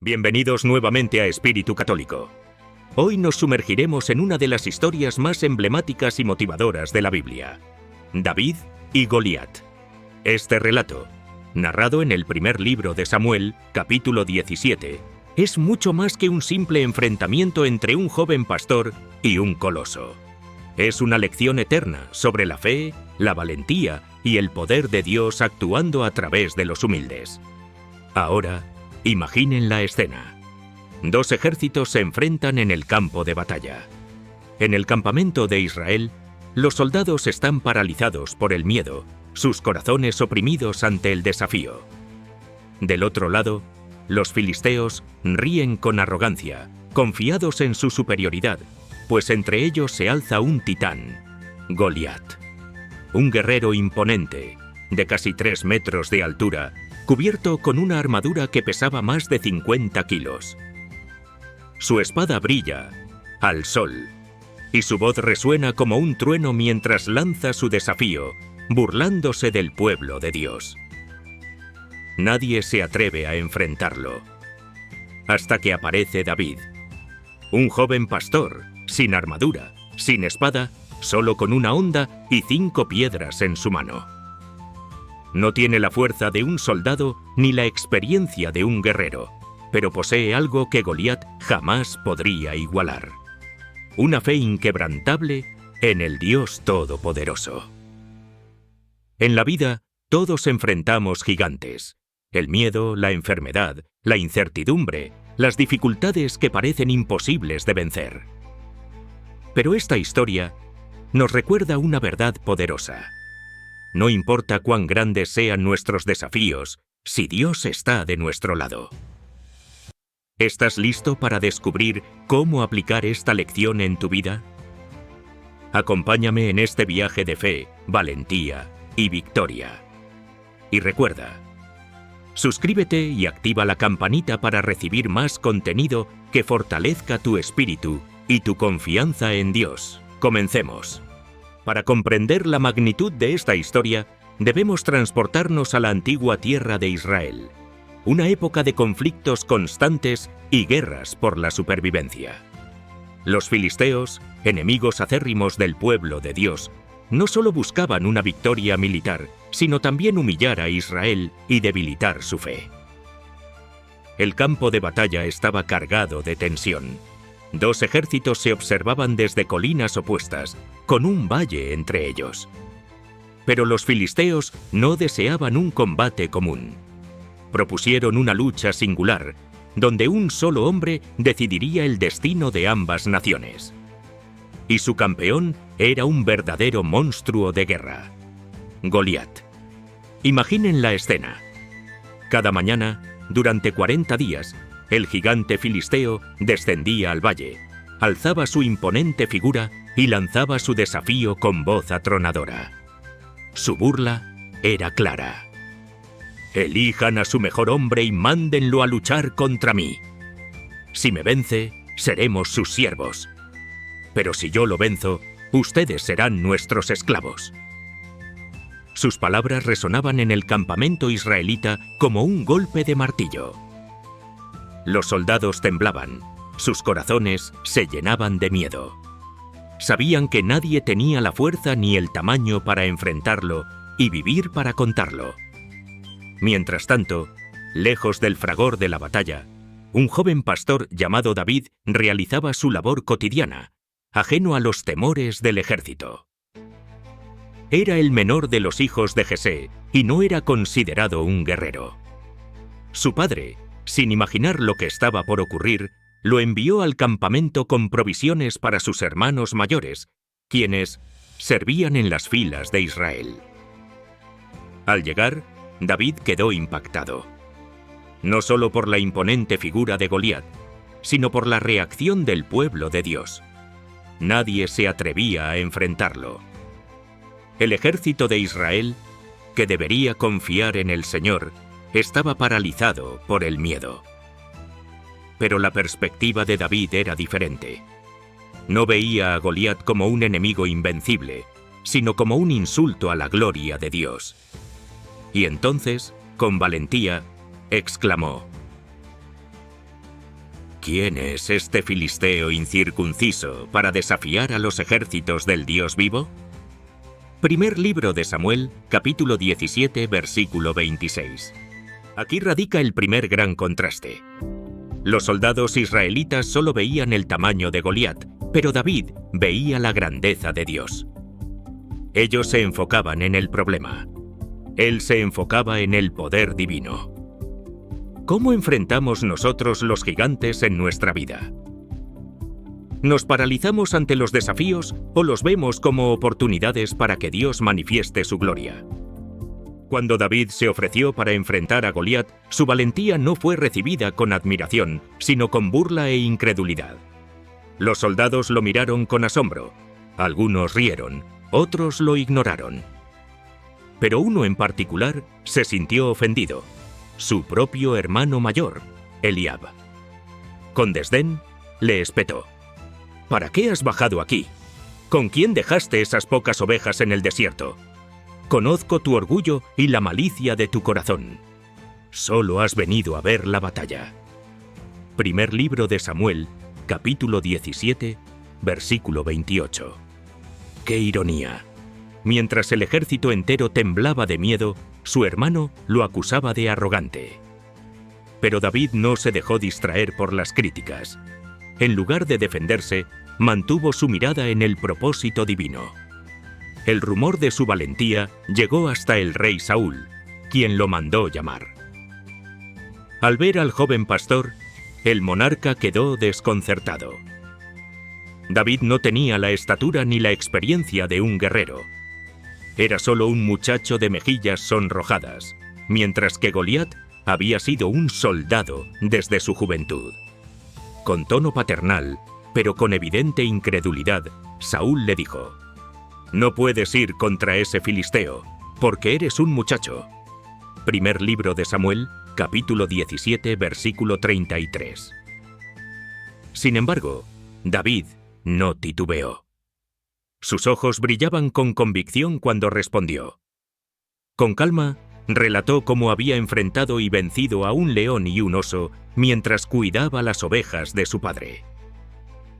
Bienvenidos nuevamente a Espíritu Católico. Hoy nos sumergiremos en una de las historias más emblemáticas y motivadoras de la Biblia: David y Goliat. Este relato, narrado en el primer libro de Samuel, capítulo 17, es mucho más que un simple enfrentamiento entre un joven pastor y un coloso. Es una lección eterna sobre la fe, la valentía y el poder de Dios actuando a través de los humildes. Ahora, imaginen la escena. Dos ejércitos se enfrentan en el campo de batalla. En el campamento de Israel, los soldados están paralizados por el miedo, sus corazones oprimidos ante el desafío. Del otro lado, los filisteos ríen con arrogancia, confiados en su superioridad, pues entre ellos se alza un titán, Goliat. Un guerrero imponente, de casi 3 metros de altura, cubierto con una armadura que pesaba más de 50 kilos. Su espada brilla al sol, y su voz resuena como un trueno mientras lanza su desafío, burlándose del pueblo de Dios. Nadie se atreve a enfrentarlo, hasta que aparece David, un joven pastor, sin armadura, sin espada, solo con una honda y 5 piedras en su mano. No tiene la fuerza de un soldado ni la experiencia de un guerrero, pero posee algo que Goliat jamás podría igualar: una fe inquebrantable en el Dios Todopoderoso. En la vida, todos enfrentamos gigantes: el miedo, la enfermedad, la incertidumbre, las dificultades que parecen imposibles de vencer. Pero esta historia nos recuerda una verdad poderosa: no importa cuán grandes sean nuestros desafíos, si Dios está de nuestro lado. ¿Estás listo para descubrir cómo aplicar esta lección en tu vida? Acompáñame en este viaje de fe, valentía y victoria. Y recuerda, suscríbete y activa la campanita para recibir más contenido que fortalezca tu espíritu y tu confianza en Dios. Comencemos. Para comprender la magnitud de esta historia, debemos transportarnos a la antigua tierra de Israel, una época de conflictos constantes y guerras por la supervivencia. Los filisteos, enemigos acérrimos del pueblo de Dios, no solo buscaban una victoria militar, sino también humillar a Israel y debilitar su fe. El campo de batalla estaba cargado de tensión. Dos ejércitos se observaban desde colinas opuestas, con un valle entre ellos. Pero los filisteos no deseaban un combate común. Propusieron una lucha singular, donde un solo hombre decidiría el destino de ambas naciones. Y su campeón era un verdadero monstruo de guerra: Goliat. Imaginen la escena. Cada mañana, durante 40 días, el gigante filisteo descendía al valle, alzaba su imponente figura y lanzaba su desafío con voz atronadora. Su burla era clara: elijan a su mejor hombre y mándenlo a luchar contra mí. Si me vence, seremos sus siervos. Pero si yo lo venzo, ustedes serán nuestros esclavos. Sus palabras resonaban en el campamento israelita como un golpe de martillo. Los soldados temblaban, sus corazones se llenaban de miedo. Sabían que nadie tenía la fuerza ni el tamaño para enfrentarlo y vivir para contarlo. Mientras tanto, lejos del fragor de la batalla, un joven pastor llamado David realizaba su labor cotidiana, ajeno a los temores del ejército. Era el menor de los hijos de Jesé y no era considerado un guerrero. Su padre, sin imaginar lo que estaba por ocurrir, lo envió al campamento con provisiones para sus hermanos mayores, quienes servían en las filas de Israel. Al llegar, David quedó impactado, no solo por la imponente figura de Goliat, sino por la reacción del pueblo de Dios. Nadie se atrevía a enfrentarlo. El ejército de Israel, que debería confiar en el Señor, estaba paralizado por el miedo. Pero la perspectiva de David era diferente. No veía a Goliat como un enemigo invencible, sino como un insulto a la gloria de Dios. Y entonces, con valentía, exclamó: ¿Quién es este filisteo incircunciso para desafiar a los ejércitos del Dios vivo? Primer libro de Samuel, capítulo 17, versículo 26. Aquí radica el primer gran contraste. Los soldados israelitas solo veían el tamaño de Goliat, pero David veía la grandeza de Dios. Ellos se enfocaban en el problema. Él se enfocaba en el poder divino. ¿Cómo enfrentamos nosotros los gigantes en nuestra vida? ¿Nos paralizamos ante los desafíos o los vemos como oportunidades para que Dios manifieste su gloria? Cuando David se ofreció para enfrentar a Goliat, su valentía no fue recibida con admiración, sino con burla e incredulidad. Los soldados lo miraron con asombro. Algunos rieron, otros lo ignoraron. Pero uno en particular se sintió ofendido: su propio hermano mayor, Eliab. Con desdén, le espetó: ¿Para qué has bajado aquí? ¿Con quién dejaste esas pocas ovejas en el desierto? Conozco tu orgullo y la malicia de tu corazón. Solo has venido a ver la batalla. Primer libro de Samuel, capítulo 17, versículo 28. ¡Qué ironía! Mientras el ejército entero temblaba de miedo, su hermano lo acusaba de arrogante. Pero David no se dejó distraer por las críticas. En lugar de defenderse, mantuvo su mirada en el propósito divino. El rumor de su valentía llegó hasta el rey Saúl, quien lo mandó llamar. Al ver al joven pastor, el monarca quedó desconcertado. David no tenía la estatura ni la experiencia de un guerrero. Era solo un muchacho de mejillas sonrojadas, mientras que Goliat había sido un soldado desde su juventud. Con tono paternal, pero con evidente incredulidad, Saúl le dijo: «No puedes ir contra ese filisteo, porque eres un muchacho». Primer libro de Samuel, capítulo 17, versículo 33. Sin embargo, David no titubeó. Sus ojos brillaban con convicción cuando respondió. Con calma, relató cómo había enfrentado y vencido a un león y un oso mientras cuidaba las ovejas de su padre.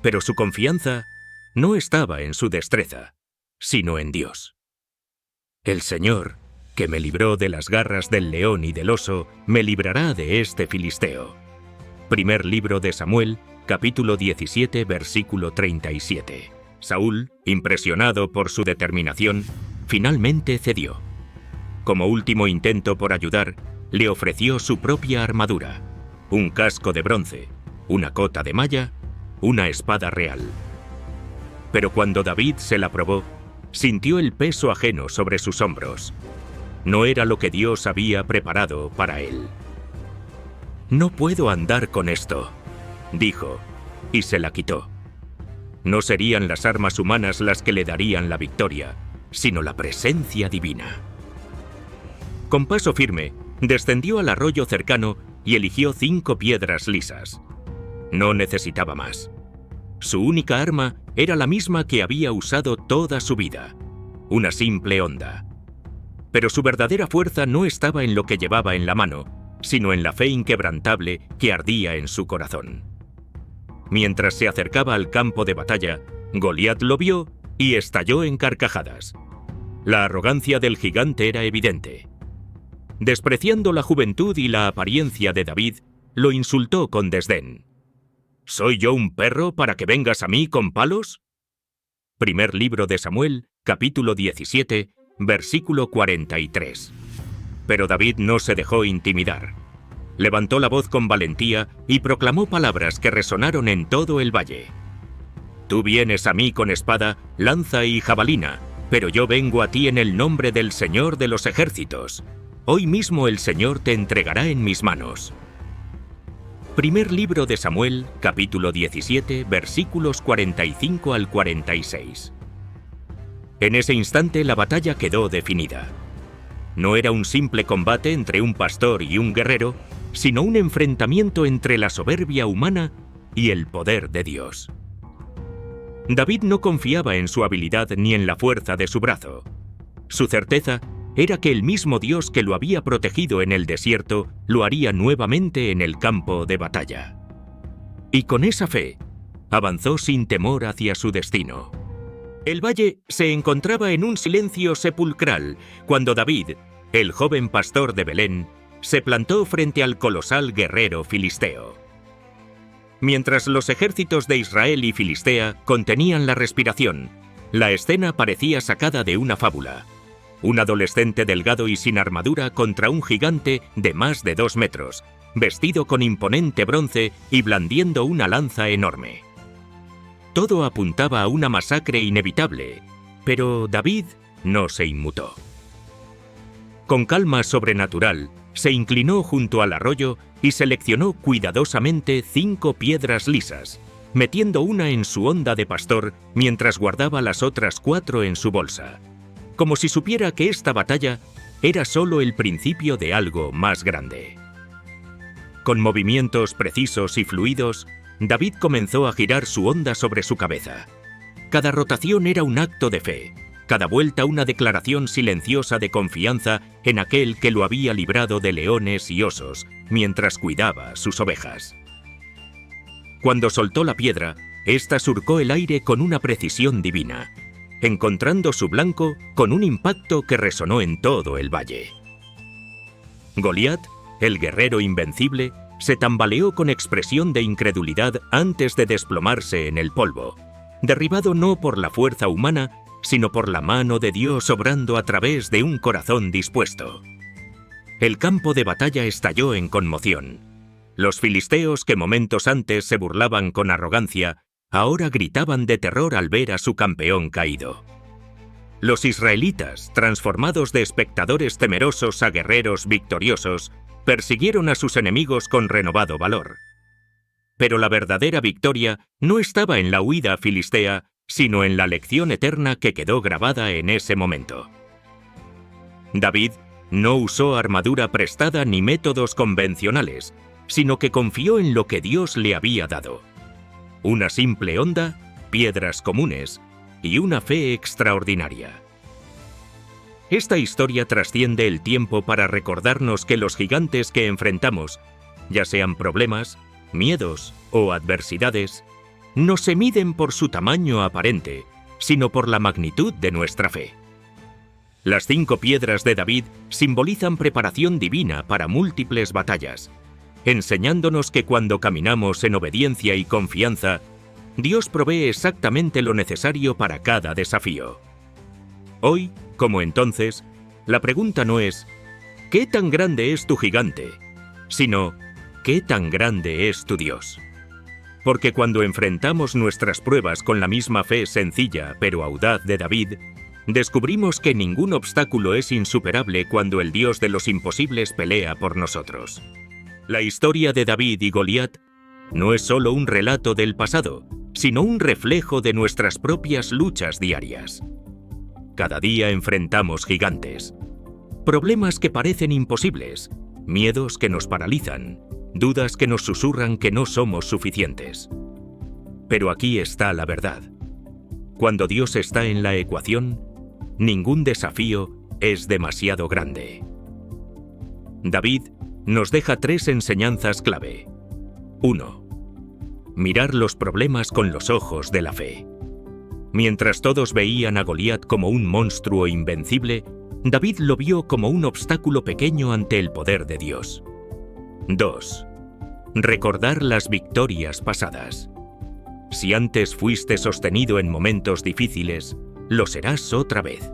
Pero su confianza no estaba en su destreza, sino en Dios. El Señor, que me libró de las garras del león y del oso, me librará de este filisteo. Primer libro de Samuel, capítulo 17, versículo 37. Saúl, impresionado por su determinación, finalmente cedió. Como último intento por ayudar, le ofreció su propia armadura: un casco de bronce, una cota de malla, una espada real. Pero cuando David se la probó, sintió el peso ajeno sobre sus hombros. No era lo que Dios había preparado para él. «No puedo andar con esto», dijo, y se la quitó. No serían las armas humanas las que le darían la victoria, sino la presencia divina. Con paso firme, descendió al arroyo cercano y eligió 5 piedras lisas. No necesitaba más. Su única arma era la misma que había usado toda su vida: una simple honda. Pero su verdadera fuerza no estaba en lo que llevaba en la mano, sino en la fe inquebrantable que ardía en su corazón. Mientras se acercaba al campo de batalla, Goliat lo vio y estalló en carcajadas. La arrogancia del gigante era evidente. Despreciando la juventud y la apariencia de David, lo insultó con desdén. ¿Soy yo un perro para que vengas a mí con palos? Primer libro de Samuel, capítulo 17, versículo 43. Pero David no se dejó intimidar. Levantó la voz con valentía y proclamó palabras que resonaron en todo el valle. Tú vienes a mí con espada, lanza y jabalina, pero yo vengo a ti en el nombre del Señor de los ejércitos. Hoy mismo el Señor te entregará en mis manos. Primer libro de Samuel, capítulo 17, versículos 45 al 46. En ese instante la batalla quedó definida. No era un simple combate entre un pastor y un guerrero, sino un enfrentamiento entre la soberbia humana y el poder de Dios. David no confiaba en su habilidad ni en la fuerza de su brazo. Su certeza era que el mismo Dios que lo había protegido en el desierto lo haría nuevamente en el campo de batalla. y con esa fe avanzó sin temor hacia su destino. El valle se encontraba en un silencio sepulcral cuando David, el joven pastor de Belén, se plantó frente al colosal guerrero filisteo. Mientras los ejércitos de Israel y Filistea contenían la respiración, la escena parecía sacada de una fábula. Un adolescente delgado y sin armadura contra un gigante de más de 2 metros, vestido con imponente bronce y blandiendo una lanza enorme. Todo apuntaba a una masacre inevitable, pero David no se inmutó. Con calma sobrenatural, se inclinó junto al arroyo y seleccionó cuidadosamente 5 piedras lisas, metiendo una en su honda de pastor mientras guardaba las otras 4 en su bolsa, como si supiera que esta batalla era solo el principio de algo más grande. Con movimientos precisos y fluidos, David comenzó a girar su honda sobre su cabeza. Cada rotación era un acto de fe, cada vuelta una declaración silenciosa de confianza en aquel que lo había librado de leones y osos mientras cuidaba sus ovejas. Cuando soltó la piedra, ésta surcó el aire con una precisión divina, encontrando su blanco con un impacto que resonó en todo el valle. Goliat, el guerrero invencible, se tambaleó con expresión de incredulidad antes de desplomarse en el polvo, derribado no por la fuerza humana, sino por la mano de Dios obrando a través de un corazón dispuesto. El campo de batalla estalló en conmoción. Los filisteos que momentos antes se burlaban con arrogancia, ahora gritaban de terror al ver a su campeón caído. Los israelitas, transformados de espectadores temerosos a guerreros victoriosos, persiguieron a sus enemigos con renovado valor. Pero la verdadera victoria no estaba en la huida filistea, sino en la lección eterna que quedó grabada en ese momento. David no usó armadura prestada ni métodos convencionales, sino que confió en lo que Dios le había dado. Una simple honda, piedras comunes y una fe extraordinaria. Esta historia trasciende el tiempo para recordarnos que los gigantes que enfrentamos, ya sean problemas, miedos o adversidades, no se miden por su tamaño aparente, sino por la magnitud de nuestra fe. Las 5 piedras de David simbolizan preparación divina para múltiples batallas, enseñándonos que cuando caminamos en obediencia y confianza, Dios provee exactamente lo necesario para cada desafío. Hoy, como entonces, la pregunta no es ¿qué tan grande es tu gigante?, sino ¿qué tan grande es tu Dios? Porque cuando enfrentamos nuestras pruebas con la misma fe sencilla pero audaz de David, descubrimos que ningún obstáculo es insuperable cuando el Dios de los imposibles pelea por nosotros. La historia de David y Goliat no es solo un relato del pasado, sino un reflejo de nuestras propias luchas diarias. Cada día enfrentamos gigantes, problemas que parecen imposibles, miedos que nos paralizan, dudas que nos susurran que no somos suficientes. Pero aquí está la verdad. Cuando Dios está en la ecuación, ningún desafío es demasiado grande. David nos deja 3 enseñanzas clave. 1. Mirar los problemas con los ojos de la fe. Mientras todos veían a Goliat como un monstruo invencible, David lo vio como un obstáculo pequeño ante el poder de Dios. 2. Recordar las victorias pasadas. Si antes fuiste sostenido en momentos difíciles, lo serás otra vez.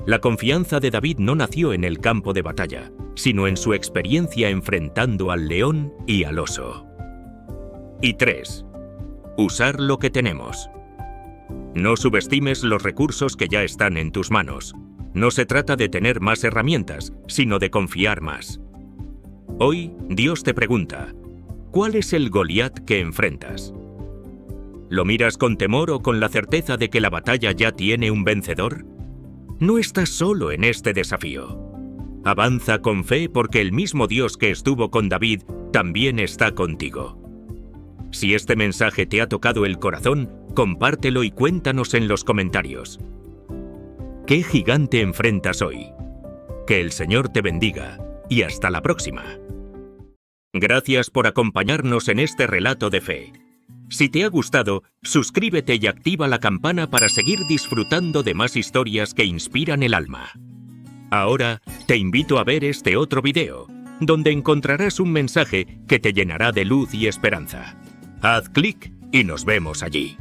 La confianza de David no nació en el campo de batalla, sino en su experiencia enfrentando al león y al oso. Y 3. Usar lo que tenemos. No subestimes los recursos que ya están en tus manos. No se trata de tener más herramientas, sino de confiar más. Hoy, Dios te pregunta, ¿cuál es el Goliat que enfrentas? ¿Lo miras con temor o con la certeza de que la batalla ya tiene un vencedor? No estás solo en este desafío. Avanza con fe porque el mismo Dios que estuvo con David también está contigo. Si este mensaje te ha tocado el corazón, compártelo y cuéntanos en los comentarios. ¿Qué gigante enfrentas hoy? Que el Señor te bendiga y hasta la próxima. Gracias por acompañarnos en este relato de fe. Si te ha gustado, suscríbete y activa la campana para seguir disfrutando de más historias que inspiran el alma. Ahora, te invito a ver este otro video, donde encontrarás un mensaje que te llenará de luz y esperanza. Haz clic y nos vemos allí.